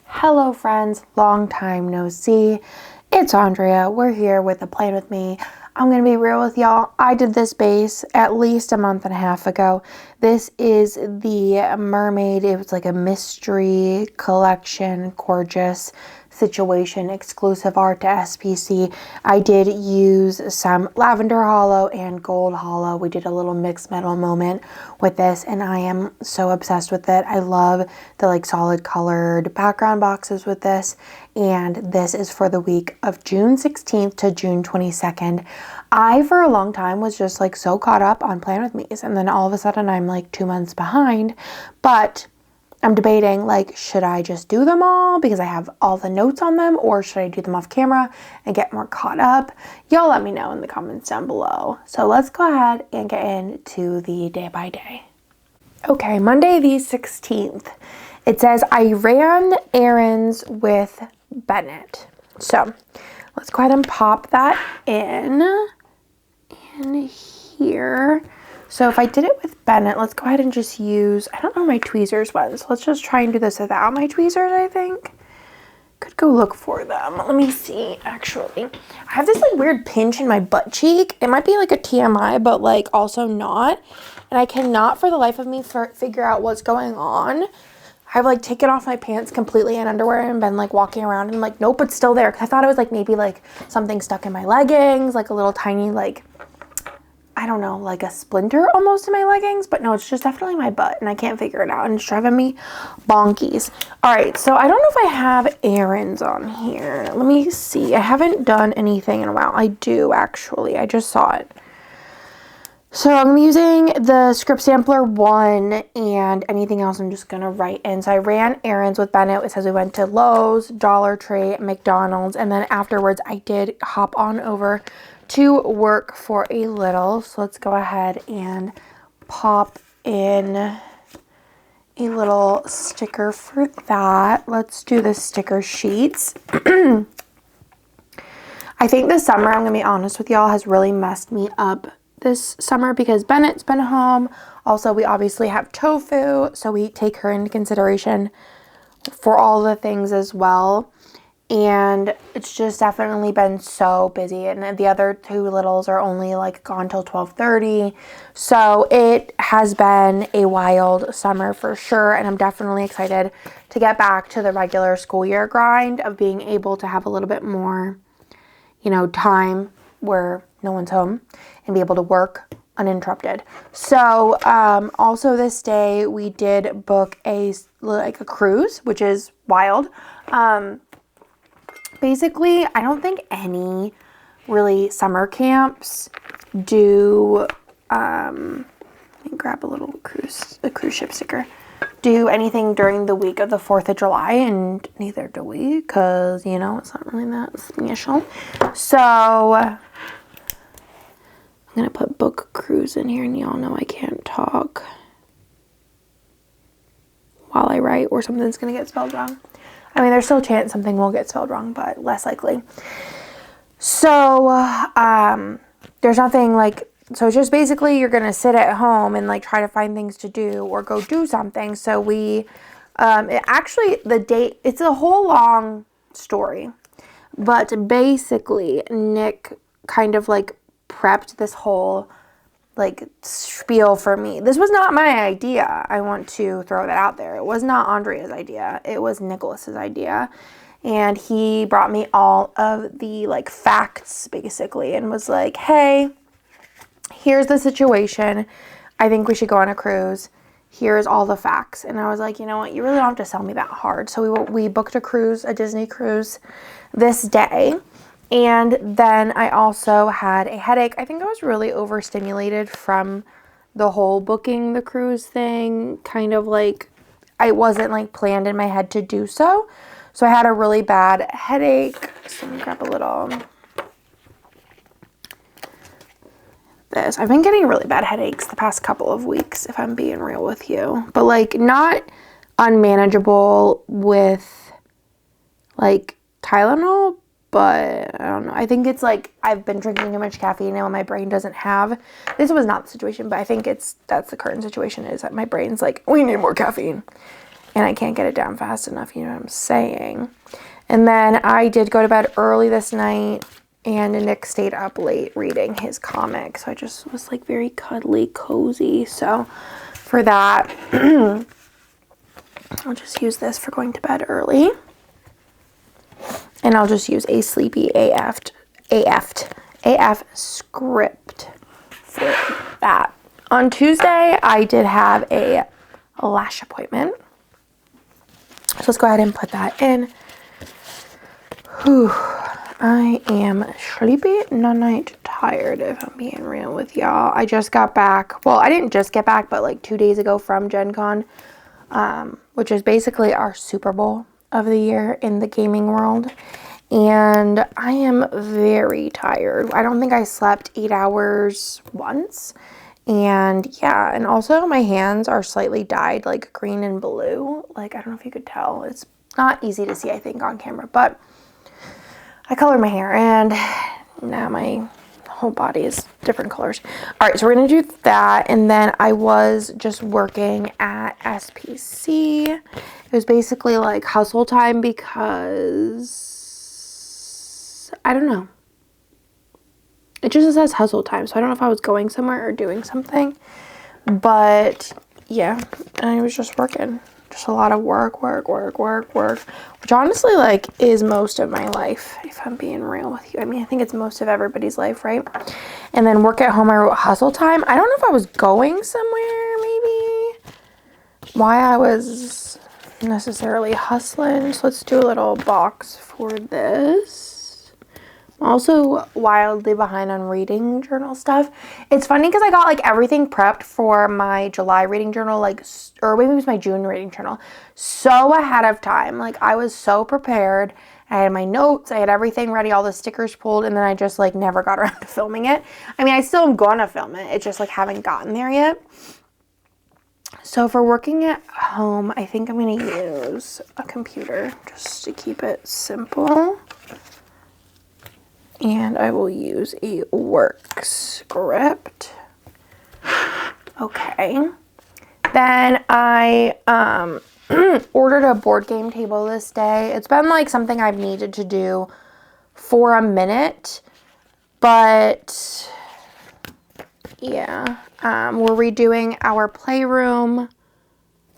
Hello friends, long time no see. It's Andrea. We're here with a plan with me. I'm going to be real with y'all. I did this base at least a month and a half ago. This is the Mermaid. It was like a mystery collection, gorgeous situation, exclusive art to SPC. I did use some lavender hollow and gold hollow. We did a little mixed metal moment with this and I am so obsessed with it. I love the like solid colored background boxes with this, and this is for the week of June 16th to June 22nd. I for a long time was just like so caught up on Plan With Me's, and then all of a sudden I'm like 2 months behind, but I'm debating, like, should I just do them all because I have all the notes on them, or should I do them off camera and get more caught up? Y'all let me know in the comments down below. So let's go ahead and get into the day by day. Okay, Monday the 16th. It says I ran errands with Bennett. So let's go ahead and pop that in here. So if I did it with Bennett, let's go ahead and just use, I don't know where my tweezers went, so let's just try and do this without my tweezers, I think. Could go look for them. Let me see, actually. I have this like weird pinch in my butt cheek. It might be like a TMI, but like also not. And I cannot for the life of me figure out what's going on. I've like taken off my pants completely in underwear and been like walking around and like, nope, it's still there. Cause I thought it was like maybe like something stuck in my leggings, like a little tiny like, I don't know, like a splinter almost in my leggings, but no, it's just definitely my butt and I can't figure it out and it's driving me bonkies. All right, so I don't know if I have errands on here. Let me see. I haven't done anything in a while. I do actually. I just saw it. So I'm using the script sampler 1 and anything else I'm just going to write in. So I ran errands with Bennett. It says we went to Lowe's, Dollar Tree, McDonald's, and then afterwards I did hop on over to work for a little. So let's go ahead and pop in a little sticker for that. Let's do the sticker sheets. I think this summer, I'm going to be honest with y'all, has really messed me up this summer because Bennett's been home. Also, we obviously have Tofu, so we take her into consideration for all the things as well. And it's just definitely been so busy, and the other two littles are only like gone till 12:30. So it has been a wild summer for sure, and I'm definitely excited to get back to the regular school year grind of being able to have a little bit more, you know, time where no one's home and be able to work uninterrupted. So also this day we did book a cruise, which is wild. Basically, I don't think any really summer camps do, let me grab a cruise ship sticker, do anything during the week of the 4th of July, and neither do we, because, you know, it's not really that special. So I'm going to put book cruise in here, and y'all know I can't talk while I write or something's going to get spelled wrong. I mean, there's still a chance something will get spelled wrong, but less likely. So, there's nothing like, so it's just basically you're going to sit at home and like try to find things to do or go do something. So we, actually the date, it's a whole long story, but basically Nick kind of like prepped this whole like spiel for me. This was not my idea. I want to throw that out there. It was not Andrea's idea. It was Nicholas's idea. And he brought me all of the like facts basically and was like, hey, here's the situation. I think we should go on a cruise. Here's all the facts. And I was like, you know what? You really don't have to sell me that hard. So we booked a cruise, a Disney cruise this day. And then I also had a headache. I think I was really overstimulated from the whole booking the cruise thing. Kind of like, I wasn't like planned in my head to do so. So I had a really bad headache. So let me grab a little, this. I've been getting really bad headaches the past couple of weeks, if I'm being real with you. But like not unmanageable with like Tylenol, but I don't know. I think it's like I've been drinking too much caffeine now and my brain doesn't have, this was not the situation, but I think that's the current situation is that my brain's like, we need more caffeine. and I can't get it down fast enough, you know what I'm saying? And then I did go to bed early this night, and Nick stayed up late reading his comic, so I just was like very cuddly, cozy. So for that, I'll just use this for going to bed early. And I'll just use a Sleepy AF script for that. On Tuesday, I did have a lash appointment. So let's go ahead and put that in. Whew. I am sleepy, night tired, if I'm being real with y'all. I just got back. Well, I didn't just get back, but like 2 days ago from Gen Con, which is basically our Super Bowl of the year in the gaming world. And I am very tired. I don't think I slept 8 hours once. And yeah, and also my hands are slightly dyed like green and blue. Like, I don't know if you could tell. It's not easy to see, I think, on camera, but I colored my hair and now my whole body is different colors. All right, so we're gonna do that. And then I was just working at SPC. It was basically like hustle time because, I don't know. It just says hustle time, so I don't know if I was going somewhere or doing something. But yeah, I was just working. Just a lot of work, which honestly, like, is most of my life, if I'm being real with you. I mean, I think it's most of everybody's life, right? And then work at home, I wrote hustle time. I don't know if I was going somewhere, maybe. Why I was necessarily hustling. So let's do a little box for this. I'm also wildly behind on reading journal stuff. It's funny because I got like everything prepped for my July reading journal, like, or maybe it was my June reading journal, so ahead of time. Like, I was so prepared. I had my notes, I had everything ready, all the stickers pulled, and then I just like never got around to filming it. I mean, I still am gonna film it. It's just like haven't gotten there yet. So for working at home, I think I'm gonna use a computer just to keep it simple. And I will use a work script. Okay. Then I ordered a board game table this day. It's been like something I've needed to do for a minute. But yeah, we're redoing our playroom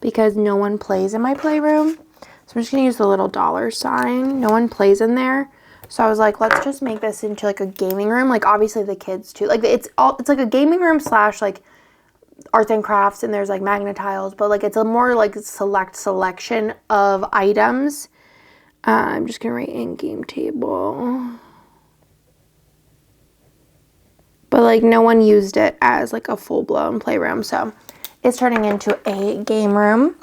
because no one plays in my playroom. So I'm just going to use the little dollar sign. No one plays in there. So I was like, let's just make this into like a gaming room. Like, obviously the kids too. Like, it's like a gaming room slash like arts and crafts, and there's like magnet tiles, but like it's a more like selection of items. I'm just gonna write in game table. But like no one used it as like a full-blown playroom. So it's turning into a game room.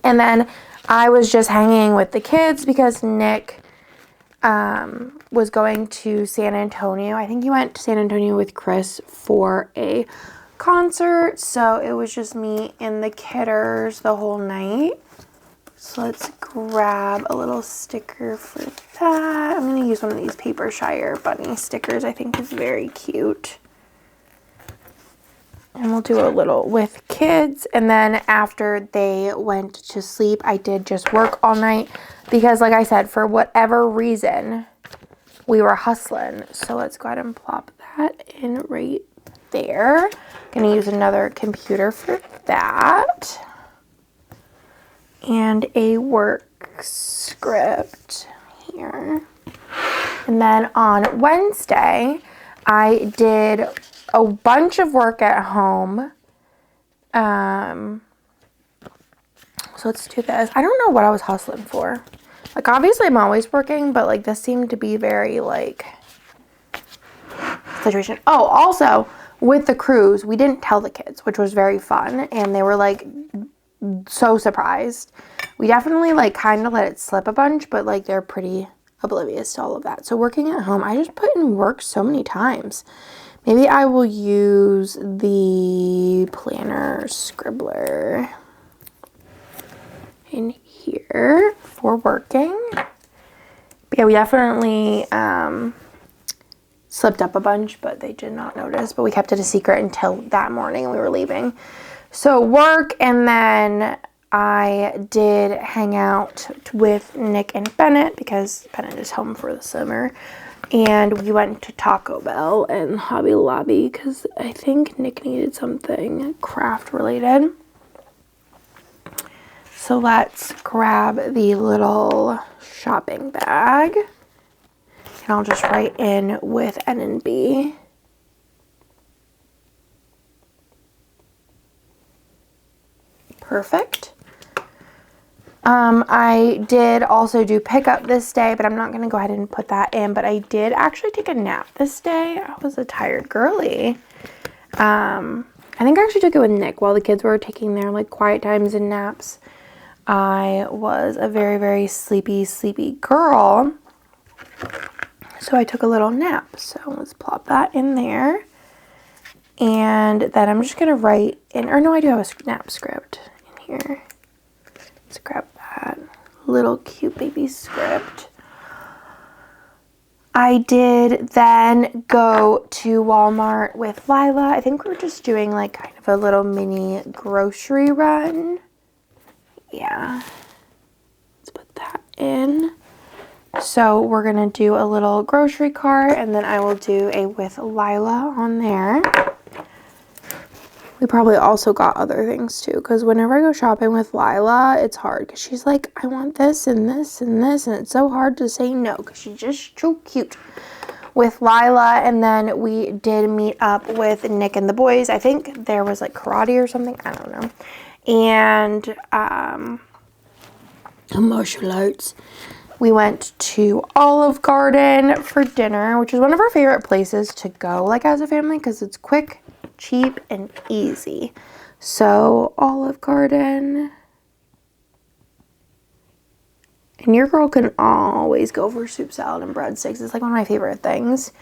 And then I was just hanging with the kids because Nick was going to San Antonio. I think he went to San Antonio with Chris for a concert. So it was just me and the kidders the whole night. So let's grab a little sticker for that. I'm going to use one of these Papershire bunny stickers. I think is very cute. And we'll do a little with kids. And then after they went to sleep, I did just work all night. Because like I said, for whatever reason, we were hustling. So let's go ahead and plop that in right there. Gonna use another computer for that. And a work script here. And then on Wednesday, I did a bunch of work at home. So let's do this. I don't know what I was hustling for. Like, obviously I'm always working, but like this seemed to be very like situation. Oh, also with the cruise, we didn't tell the kids, which was very fun, and they were like so surprised. We definitely like kind of let it slip a bunch, but like they're pretty oblivious to all of that. So working at home, I just put in work so many times. Maybe I will use the planner scribbler in here for working. But yeah, we definitely slipped up a bunch, but they did not notice. But we kept it a secret until that morning and we were leaving. So work, and then I did hang out with Nick and Bennett because Bennett is home for the summer. And we went to Taco Bell and Hobby Lobby because I think Nick needed something craft related. So let's grab the little shopping bag. And I'll just write in with N and B. Perfect. I did also do pickup this day, but I'm not going to go ahead and put that in. But I did actually take a nap this day. I was a tired girly. I think I actually took it with Nick while the kids were taking their like quiet times and naps. I was a very, very sleepy girl. So I took a little nap. So let's plop that in there. And then I'm just going to write in, or no, I do have a nap script in here. Let's grab that little cute baby script. I did then go to Walmart with Lila. I think we're just doing like kind of a little mini grocery run. Yeah. Let's put that in. So we're going to do a little grocery cart and then I will do a with Lila on there. We probably also got other things too, because whenever I go shopping with Lila, it's hard because she's like, I want this and this and this, and it's so hard to say no because she's just so cute with Lila. And then we did meet up with Nick and the boys. I think there was like karate or something, I don't know. And martial arts. We went to Olive Garden for dinner, which is one of our favorite places to go like as a family because it's quick, cheap, and easy. So Olive Garden. And your girl can always go for soup salad and breadsticks. It's like one of my favorite things.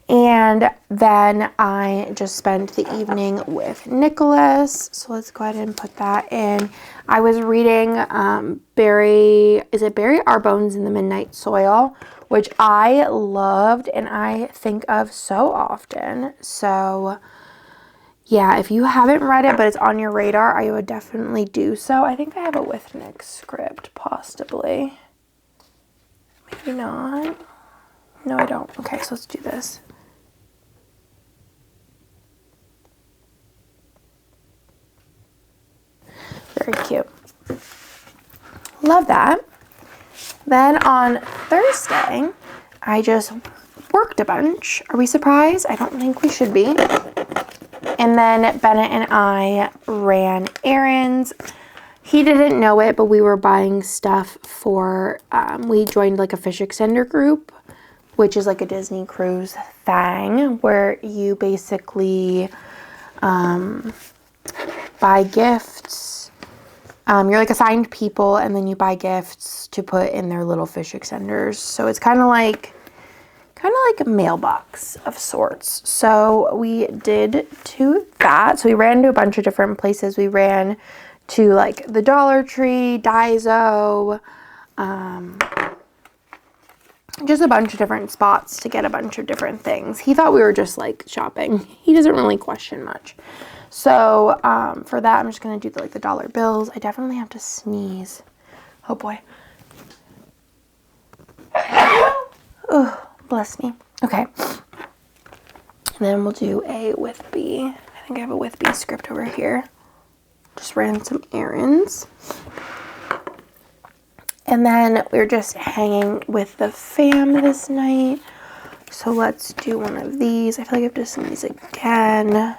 And then I just spent the evening with Nicholas. So let's go ahead and put that in. I was reading Barry Our Bones in the Midnight Soil, which I loved and I think of so often. So yeah, if you haven't read it, but it's on your radar, I would definitely do so. I think I have a with Nick script, possibly. Maybe not. No, I don't. Okay, so let's do this. Very cute. Love that. Then on Thursday, I just worked a bunch. Are we surprised? I don't think we should be. And then Bennett and I ran errands. He didn't know it, but we were buying stuff for, we joined like a fish extender group, which is like a Disney cruise thing where you basically buy gifts. You're like assigned people and then you buy gifts to put in their little fish extenders. So it's kind of like a mailbox of sorts. So we did do that. So we ran to a bunch of different places. We ran to like the Dollar Tree, Daiso, just a bunch of different spots to get a bunch of different things. He thought we were just like shopping. He doesn't really question much. So for that, I'm just going to do the dollar bills. I definitely have to sneeze. Oh boy. Oh, bless me. Okay. And then we'll do a with B. I think I have a with B script over here. Just ran some errands. And then we're just hanging with the fam this night. So let's do one of these. I feel like I have to sneeze again.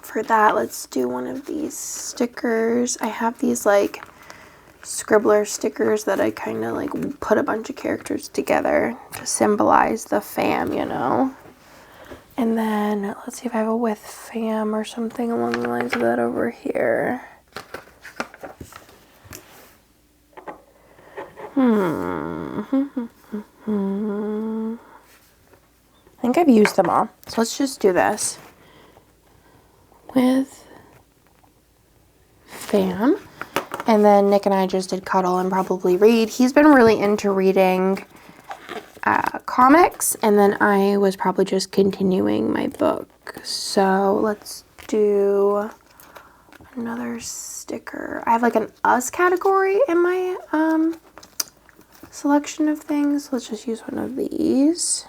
For that, let's do one of these stickers. I have these like Scribbler stickers that I kind of like put a bunch of characters together to symbolize the fam, you know. And then let's see if I have a with fam or something along the lines of that over here. I think I've used them all. So let's just do this. With fam. And then Nick and I just did cuddle and probably read. He's been really into reading comics, and then I was probably just continuing my book. So let's do another sticker. I have like an us category in my selection of things. Let's just use one of these.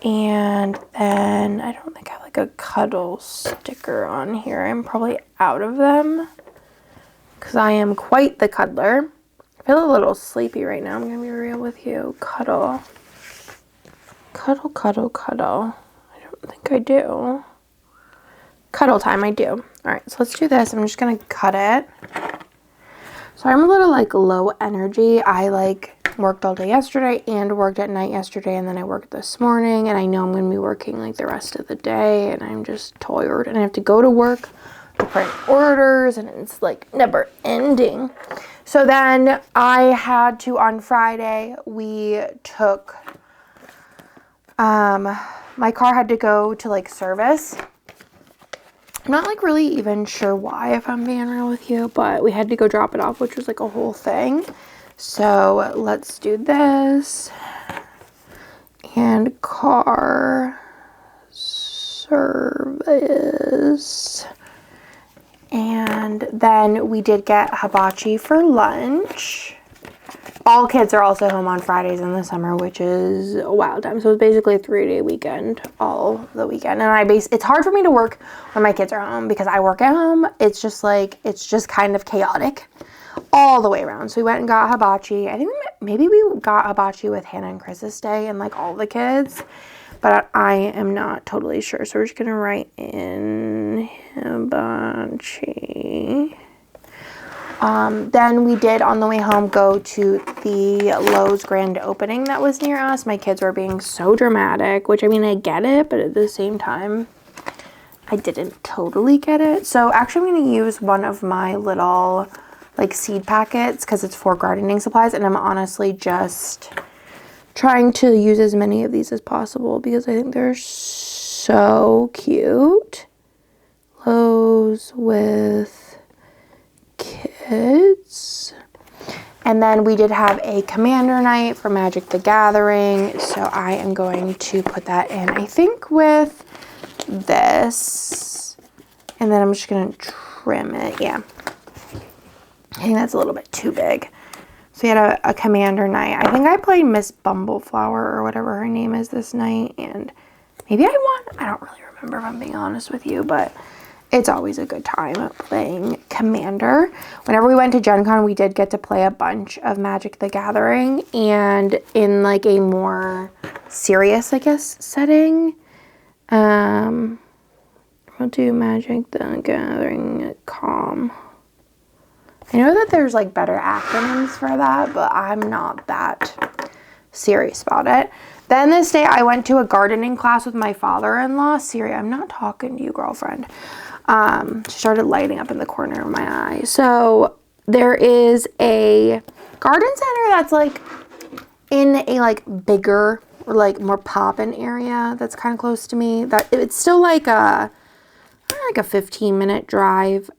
And then I don't think I have like a cuddle sticker on here. I'm probably out of them because I am quite the cuddler. I feel a little sleepy right now. I'm gonna be real with you. Cuddle. Cuddle, cuddle, cuddle. I don't think I do. Cuddle time, I do. All right, so let's do this. I'm just gonna cut it. So I'm a little like low energy. I like worked all day yesterday and worked at night yesterday, and then I worked this morning, and I know I'm gonna be working like the rest of the day, and I'm just tired, and I have to go to work to print orders, and it's like never ending. So then I had to, on Friday, we took, my car had to go to like service. I'm not like really even sure why, if I'm being real with you, but we had to go drop it off, which was like a whole thing. So let's do this. And car service. And then we did get hibachi for lunch. All kids are also home on Fridays in the summer, which is a wild time. So it's basically a 3-day weekend, all the weekend. And it's hard for me to work when my kids are home because I work at home. It's just kind of chaotic all the way around. So we went and got hibachi. I think maybe we got hibachi with Hannah and Chris's day and like all the kids, but I am not totally sure. So we're just gonna write in hibachi. Then we did, on the way home, go to the Lowe's grand opening that was near us. My kids were being so dramatic, which, I mean, I get it, but at the same time, I didn't totally get it. So actually, I'm going to use one of my little, like, seed packets because it's for gardening supplies, and I'm honestly just trying to use as many of these as possible because I think they're so cute. Lowe's with kids. And then we did have a commander night for Magic the Gathering, so I am going to put that in, I think, with this, and then I'm just gonna trim it. Yeah, I think that's a little bit too big. So we had a commander night. I think I played Miss Bumbleflower or whatever her name is this night, and maybe I won. I don't really remember, if I'm being honest with you, but it's always a good time playing Commander. Whenever we went to Gen Con, we did get to play a bunch of Magic the Gathering, and in like a more serious, I guess, setting. We'll do Magic the Gathering calm. I know that there's like better acronyms for that, but I'm not that serious about it. Then this day I went to a gardening class with my father-in-law. Siri, I'm not talking to you, girlfriend. She started lighting up in the corner of my eye. So there is a garden center that's like in a like bigger or like more poppin' area that's kind of close to me. That it's still like a 15-minute drive.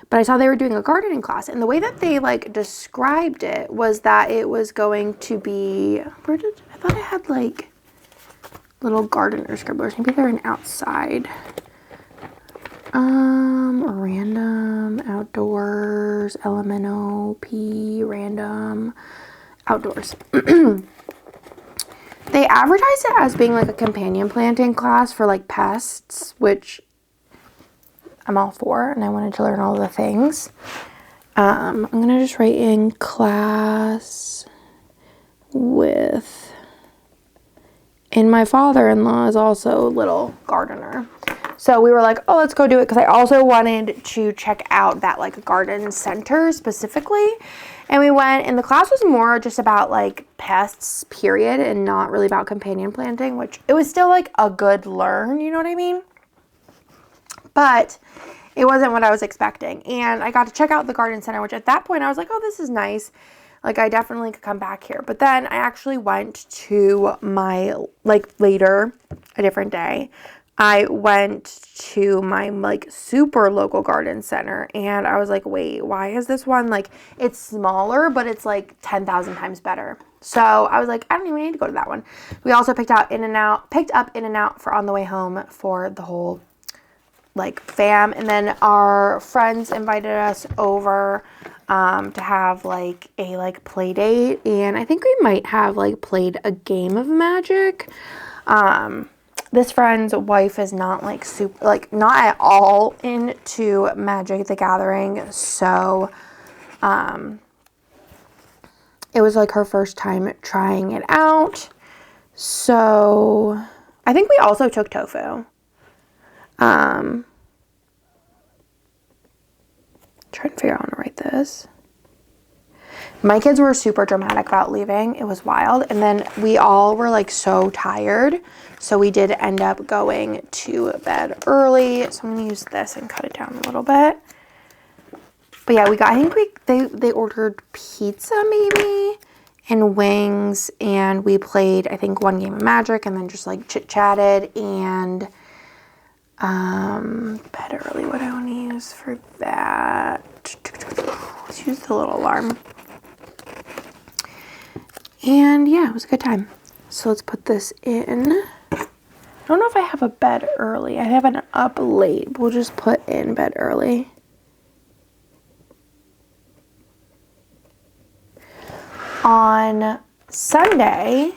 But I saw they were doing a gardening class, and the way that they like described it was that it was going to be, I thought I had like little gardener scribblers. Maybe they're an outside. Random, outdoors, LMNOP, random, outdoors. They advertised it as being like a companion planting class for like pests, which I'm all for, and I wanted to learn all the things. I'm gonna just write in class with, and my father-in-law is also a little gardener. So we were like, oh, let's go do it, because I also wanted to check out that like garden center specifically. And we went, and the class was more just about like pests, period, and not really about companion planting, which it was still like a good learn, you know what I mean? But it wasn't what I was expecting. And I got to check out the garden center, which at that point I was like, oh, this is nice. Like, I definitely could come back here. But then I actually went to my, like, later, a different day, I went to my, like, super local garden center. And I was like, wait, why is this one, like, it's smaller, but it's, like, 10,000 times better. So I was like, I don't even need to go to that one. We also picked up In-N-Out for on the way home for the whole like fam. And then our friends invited us over to have like a like play date. And I think we might have like played a game of Magic. This friend's wife is not like super, like not at all into Magic the Gathering. So, it was like her first time trying it out. So I think we also took tofu. Trying to figure out how to write this. My kids were super dramatic about leaving. It was wild. And then we all were like so tired. So we did end up going to bed early. So I'm going to use this and cut it down a little bit. But yeah, I think they ordered pizza maybe and wings, and we played I think one game of Magic and then just like chit-chatted and bed early. What do I want to use for that? Let's use the little alarm. And yeah, it was a good time. So let's put this in. I don't know if I have a bed early. I have an up late, but we'll just put in bed early. On Sunday,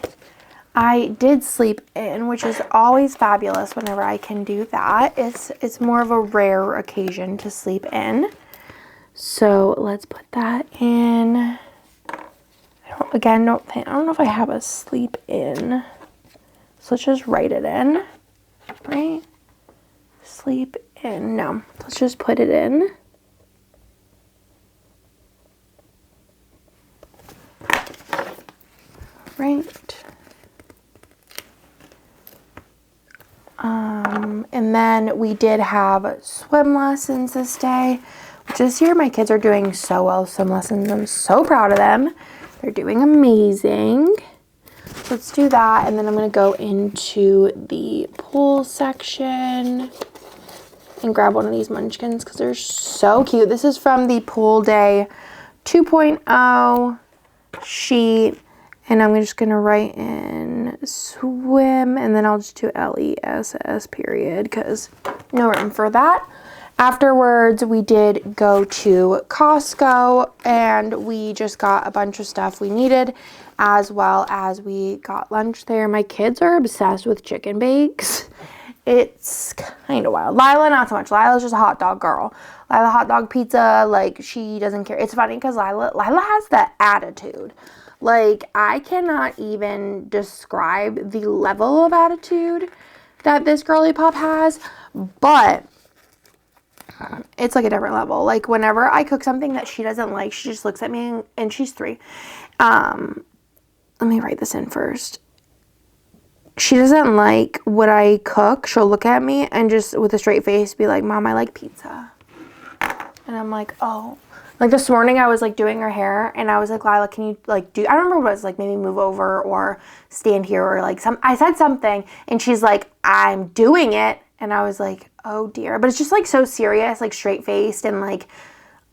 I did sleep in, which is always fabulous whenever I can do that. It's more of a rare occasion to sleep in. So let's put that in. I don't know if I have a sleep in. So let's just write it in, right? Sleep in. No, let's just put it in. Right. And then we did have swim lessons this day. This year my kids are doing so well swim lessons. I'm so proud of them. They're doing amazing. So let's do that, and then I'm going to go into the pool section and grab one of these munchkins because they're so cute. This is from the Pool Day 2.0 sheet. And I'm just going to write in swim, and then I'll just do LESS period because no room for that. Afterwards, we did go to Costco, and we just got a bunch of stuff we needed, as well as we got lunch there. My kids are obsessed with chicken bakes. It's kind of wild. Lila, not so much. Lila's just a hot dog girl. Lila, hot dog pizza, like, she doesn't care. It's funny because Lila has that attitude. Like, I cannot even describe the level of attitude that this girly pop has, but it's like a different level. Like, whenever I cook something that she doesn't like, she just looks at me, and she's 3. Let me write this in first. She doesn't like what I cook. She'll look at me and just with a straight face be like, Mom, I like pizza. And I'm like, oh. Like this morning I was like doing her hair and I was like, Lila, can you like I don't remember what it was, like maybe move over or stand here or like I said something and she's like, I'm doing it. And I was like, oh dear. But it's just like so serious, like straight faced and like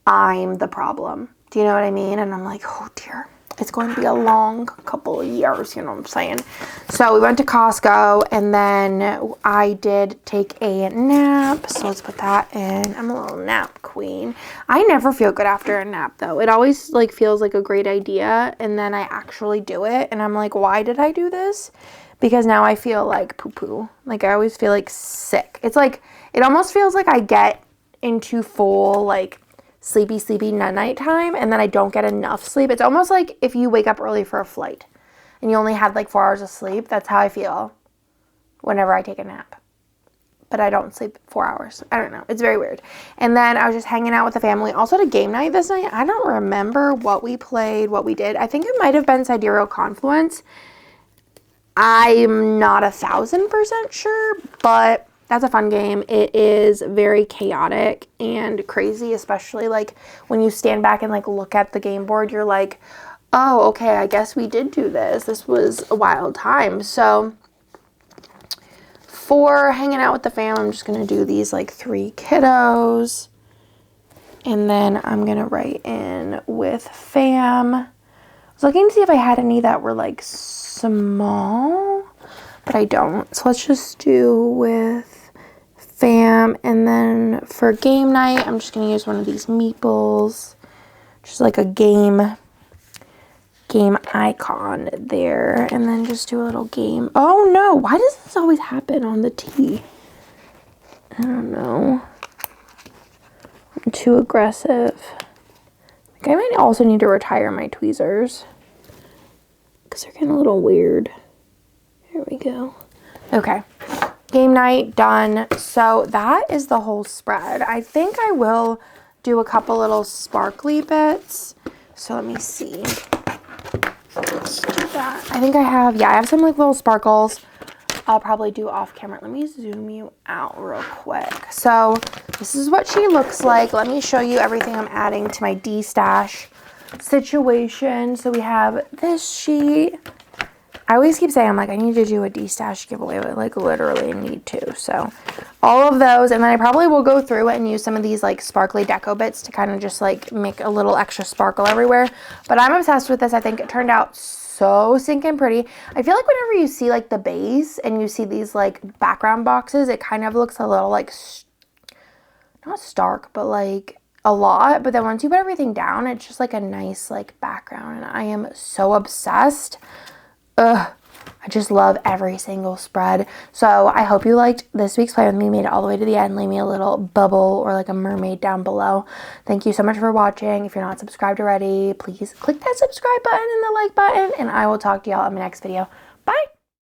I'm the problem. Do you know what I mean? And I'm like, oh dear. It's going to be a long couple of years, you know what I'm saying? So we went to Costco and then I did take a nap. So let's put that in. I'm a little nap queen. I never feel good after a nap though. It always like feels like a great idea and then I actually do it and I'm like, why did I do this? Because now I feel like poo-poo. Like I always feel like sick. It's like, it almost feels like I get into full like sleepy night time and then I don't get enough sleep. It's almost like if you wake up early for a flight and you only had like 4 hours of sleep. That's how I feel whenever I take a nap. But I don't sleep 4 hours. I don't know. It's very weird. And then I was just hanging out with the family. Also at a game night this night. I don't remember what we played, what we did. I think it might have been Sidereal Confluence. I'm not 1,000% sure, but that's a fun game. It is very chaotic and crazy, especially like when you stand back and like look at the game board, you're like, oh, okay, I guess we did do this. This was a wild time. So for hanging out with the fam, I'm just going to do these like 3 kiddos. And then I'm going to write in with fam. was looking to see if I had any that were like small, but I don't. So let's just do with fam. And then for game night, I'm just going to use one of these meeples. Just like a game icon there. And then just do a little game. Oh no, why does this always happen on the T? I don't know. I'm too aggressive. I might also need to retire my tweezers because they're getting a little weird. There we go. Okay, game night done. So that is the whole spread. I think I will do a couple little sparkly bits. So let me see. Let's do that. I think I have some like little sparkles. I'll probably do off camera. Let me zoom you out real quick. So this is what she looks like. Let me show you everything I'm adding to my D-stash situation. So we have this sheet. I always keep saying, I'm like, I need to do a D-stash giveaway, but like literally need to. So all of those, and then I probably will go through and use some of these like sparkly deco bits to kind of just like make a little extra sparkle everywhere. But I'm obsessed with this. I think it turned out so stinking pretty. I feel like whenever you see like the base and you see these like background boxes, it kind of looks a little like, not stark, but like a lot. But then once you put everything down, it's just like a nice like background. And I am so obsessed. Ugh, I just love every single spread. So I hope you liked this week's play with me, made it all the way to the end. Leave me a little bubble or like a mermaid down below. Thank you so much for watching. If you're not subscribed already, please click that subscribe button and the like button, and I will talk to y'all in my next video. Bye!